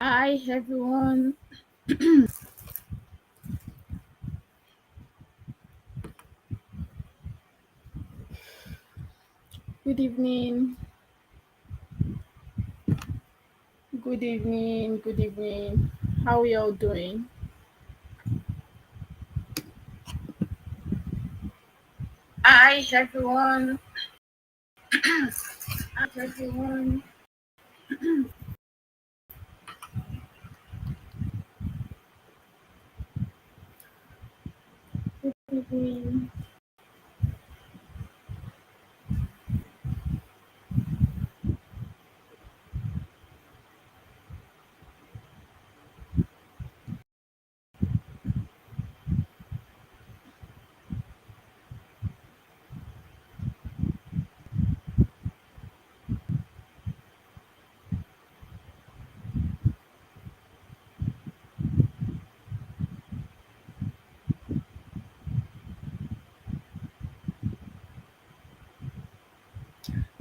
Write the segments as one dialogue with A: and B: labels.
A: Hi everyone. Good evening. Good evening. Good evening. How are y'all doing? Hi everyone. Hi everyone. Good evening.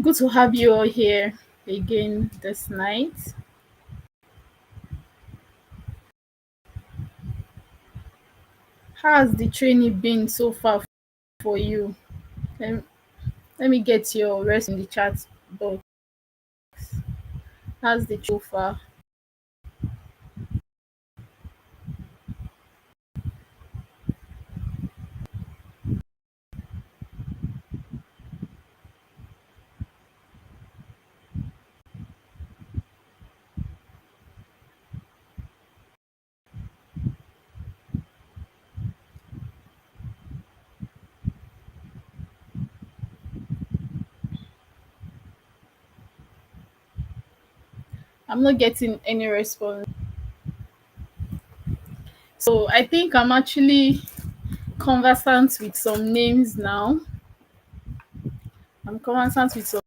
A: Good to have you all here again this night. How has the training been so far for you? Let, let me get your rest in the chat box. How's the so far? I'm not getting any response. So I think I'm actually conversant with some names now. I'm conversant with some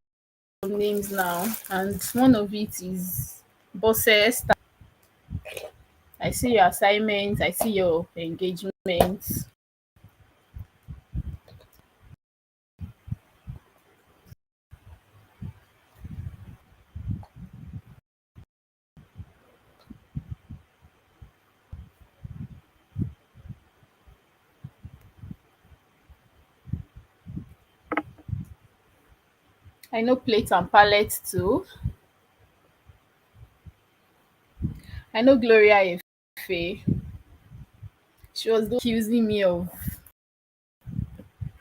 A: names now, and one of it is bosses. I see your assignments, I see your engagements. I know plate and palette too. I know Gloria Efe. She was accusing me of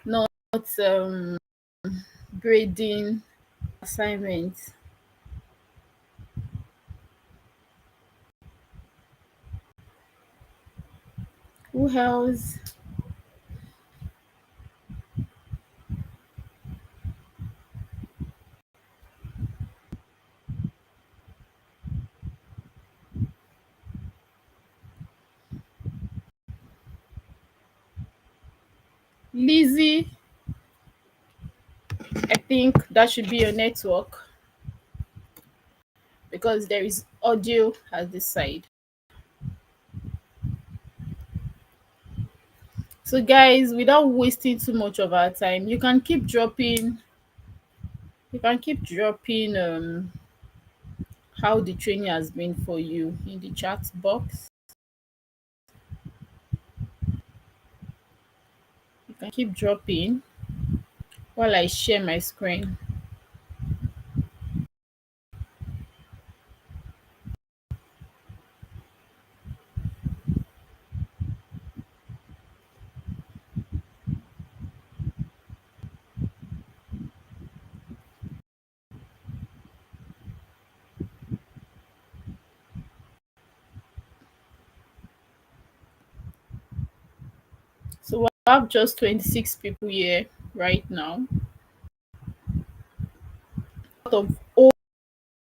A: not grading assignments. Who else? Lizzie. I think that should be your network because there is audio at this side. So guys, without wasting too much of our time, you can keep dropping how the training has been for you in the chat box. You can keep dropping while I share my screen. So we have just 26 people here right now out of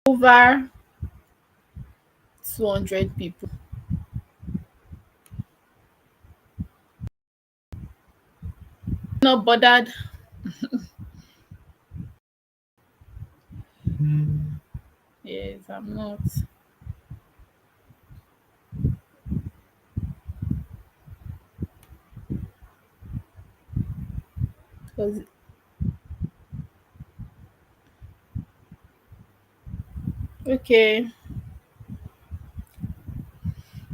A: over 200 people. Not bothered. Yes, I'm not. Because okay,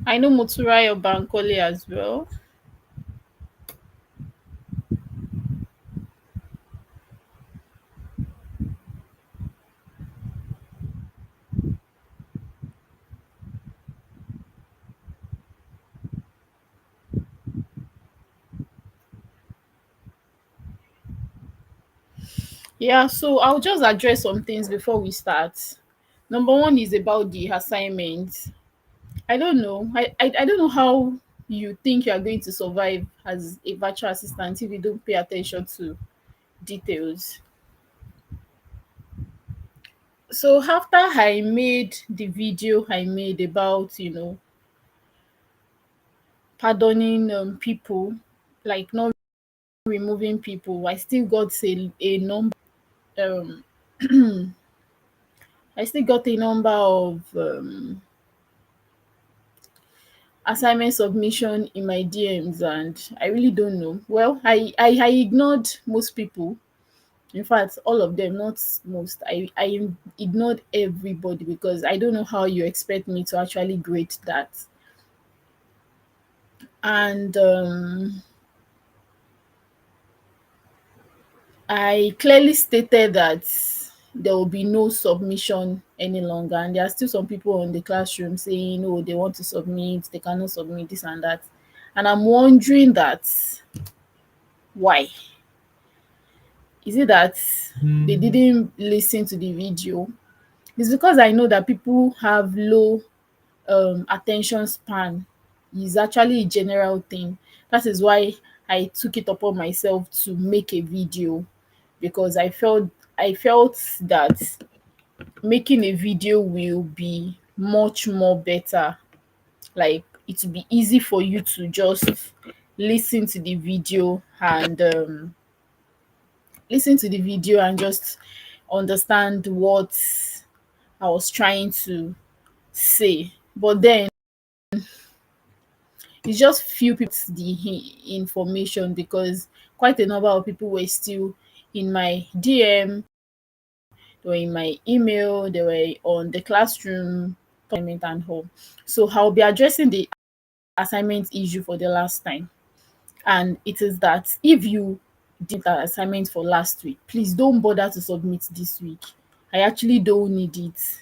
A: I know Moturayo Bankole as well. Yeah, so I'll just address some things before we start. Number one is about the assignment. I don't know. I don't know how you think you are going to survive as a virtual assistant if you don't pay attention to details. So after I made the video I made about, pardoning people, like not removing people, I still got a number. Um, I still got a number of assignment submission in my DMs, and I really don't know. Well, I ignored most people. In fact, all of them, not most. I ignored everybody because I don't know how you expect me to actually grade that. And I clearly stated that there will be no submission any longer. And there are still some people in the classroom saying, oh, they want to submit, they cannot submit this and that. And I'm wondering that why? Is it that they didn't listen to the video? It's because I know that people have low attention span. Is actually a general thing. That is why I took it upon myself to make a video, because I felt that making a video will be much more better. Like, it will be easy for you to just listen to the video and just understand what I was trying to say. But then it's just few people the information, because quite a number of people were still in my DM, they were in my email, they were on the classroom assignment and all. So I'll be addressing the assignment issue for the last time. And it is that if you did that assignment for last week, please don't bother to submit this week. I actually don't need it.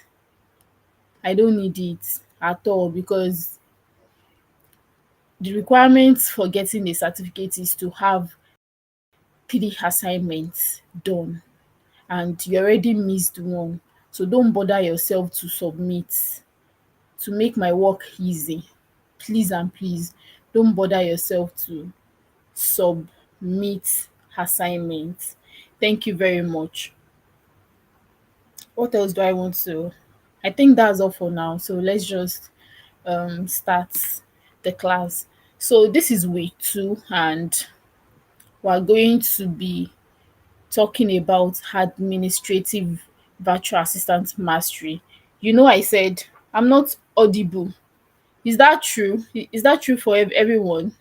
A: I don't need it at all, because the requirements for getting a certificate is to have 3 assignments done, and you already missed one. So don't bother yourself to submit, to make my work easy. Please and please, don't bother yourself to submit assignments. Thank you very much. What else do I want to? I think that's all for now. So let's just start the class. So this is week 2, and we're going to be talking about administrative virtual assistant mastery. I said I'm not audible. Is that true? Is that true for everyone?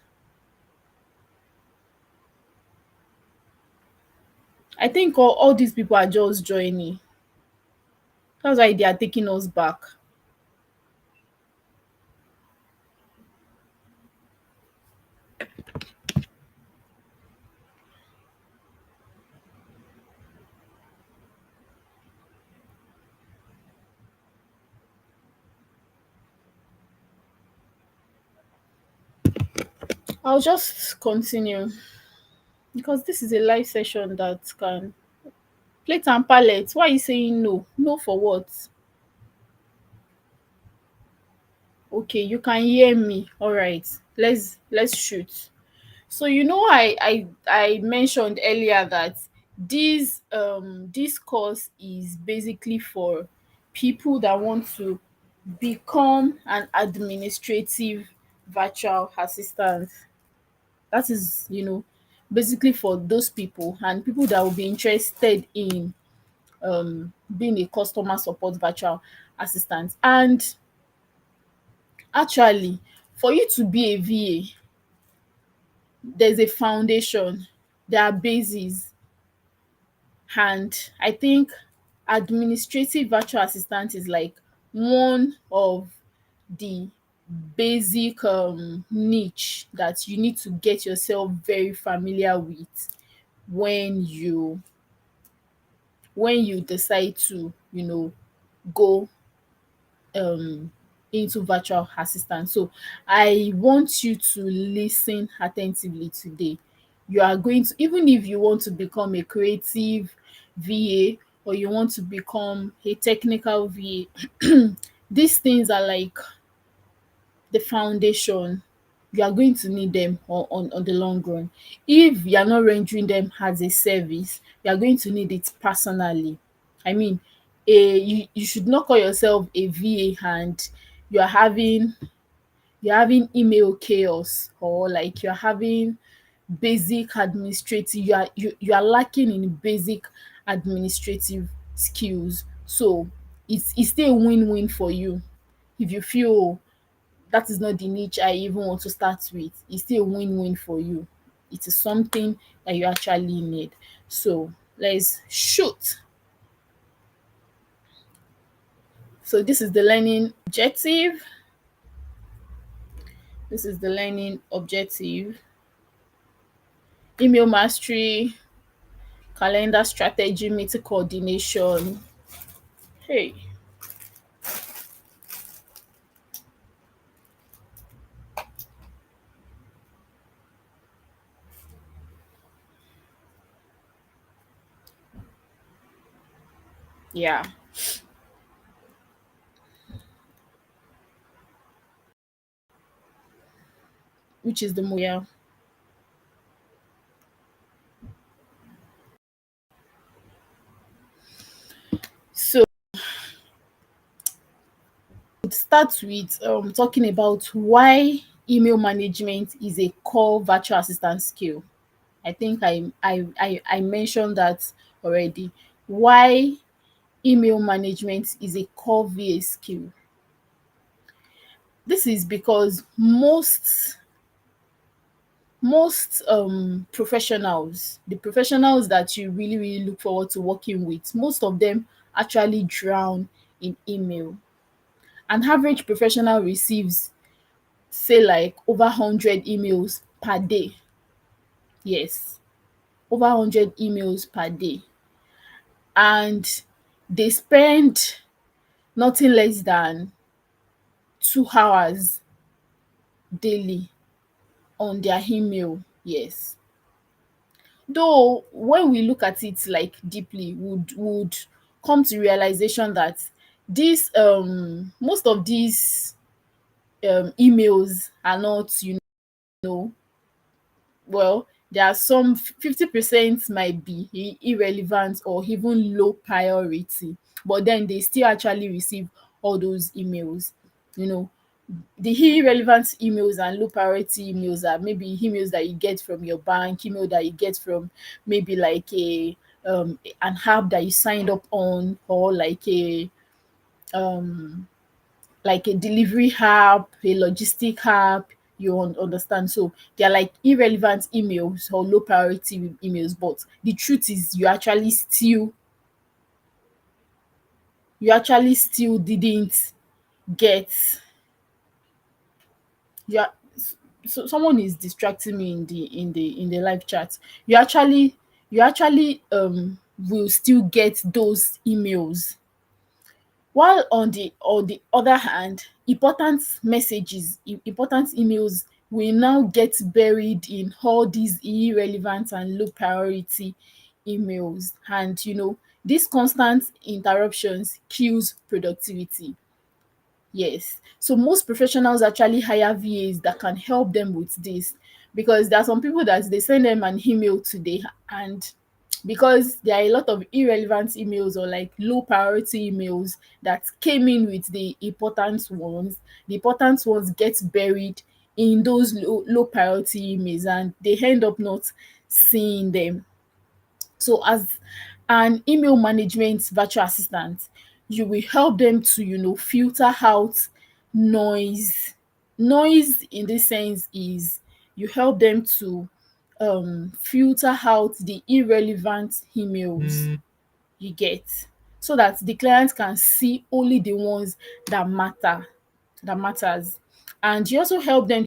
A: I think all these people are just joining. That's why they are taking us back. I'll just continue, because this is a live session that can plate and palette. Why are you saying no? No for what? Okay, you can hear me. All right. Let's shoot. So I mentioned earlier that this course is basically for people that want to become an administrative virtual assistant. That is, basically for those people, and people that will be interested in being a customer support virtual assistant. And actually, for you to be a VA, there's a foundation, there are bases, and I think administrative virtual assistant is like one of the basic niche that you need to get yourself very familiar with when you decide to go um into virtual assistant. So I want you to listen attentively today. You are going to, even if you want to become a creative VA or you want to become a technical VA, these things are like the foundation. You are going to need them on the long run. If you are not rendering them as a service, you are going to need it personally. I mean, you should not call yourself a VA and you are having email chaos, or like you're having basic administrative, you are lacking in basic administrative skills. So it's still a win-win for you. If you feel that is not the niche I even want to start with, it's still a win-win for you. It is something that you actually need. So let's shoot. So this is the learning objective. This is the learning objective. Email mastery, calendar strategy, meeting coordination. Hey, yeah, which is the more, yeah. So it starts with talking about why email management is a core virtual assistant skill. I think I mentioned that already. Why email management is a core VA skill. This is because most professionals, the professionals that you really look forward to working with, most of them actually drown in email. An average professional receives, say, like over 100 emails per day. Yes, over 100 emails per day. And they spend nothing less than 2 hours daily on their email. Yes. Though when we look at it like deeply, would come to realization that this most of these emails are not, know, well, there are some 50% might be irrelevant or even low priority, but then they still actually receive all those emails. You know, the irrelevant emails and low priority emails are maybe emails that you get from your bank, email that you get from maybe like an app that you signed up on, or um like a delivery app, a logistic app. You understand? So they're like irrelevant emails or low priority emails, but the truth is you actually still didn't get. You are, so someone is distracting me in the live chat. You actually will still get those emails, while on the other hand, important messages, important emails will now get buried in all these irrelevant and low priority emails. And these constant interruptions kills productivity. Yes. So most professionals actually hire VAs that can help them with this, because there are some people that they send them an email today, and because there are a lot of irrelevant emails or like low priority emails that came in with the important ones get buried in those low priority emails, and they end up not seeing them. So as an email management virtual assistant, you will help them to filter out noise. Noise in this sense is, you help them to filter out the irrelevant emails you get, so that the client can see only the ones that matters. And you also help them